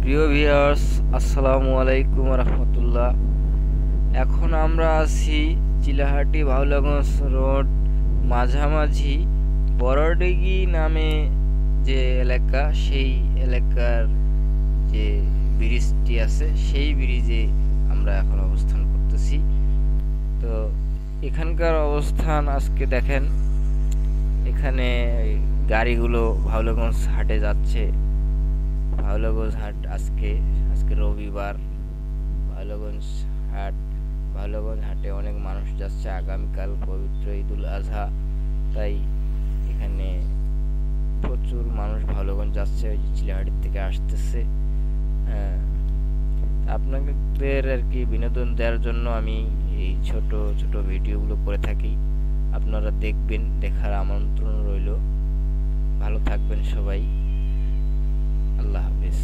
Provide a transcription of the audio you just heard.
প্রিয় ভিউয়ার্স, আসসালামু আলাইকুম রহমতুল্লাহ। এখন আমরা আছি চিলাহাটি বাউলাগঞ্জ রোড মাঝামাঝি বড়ডিগি নামে যে এলাকা, সেই এলাকার যে ব্রিজটি আছে সেই ব্রিজে আমরা এখন অবস্থান করতেছি। তো এখানকার অবস্থান আজকে দেখেন, এখানে গাড়িগুলো ভাউলাগঞ্জ হাটে যাচ্ছে। ভাউলাগঞ্জ হাট আজকে আজকে রবিবার। ভাউলাগঞ্জ হাট ভাউলাগঞ্জ হাটে অনেক মানুষ যাচ্ছে। আগামীকাল পবিত্র ঈদুল আজহা, তাই এখানে প্রচুর মানুষ ভাউলাগঞ্জ যাচ্ছে, ওই যে চিলাহাটির থেকে আসতেছে। হ্যাঁ, আপনাদের আর কি বিনোদন দেওয়ার জন্য আমি এই ছোট ছোট ভিডিওগুলো করে থাকি। আপনারা দেখবেন, দেখার আমন্ত্রণ রইল। ভালো থাকবেন সবাই। আল্লাহ হাফেজ।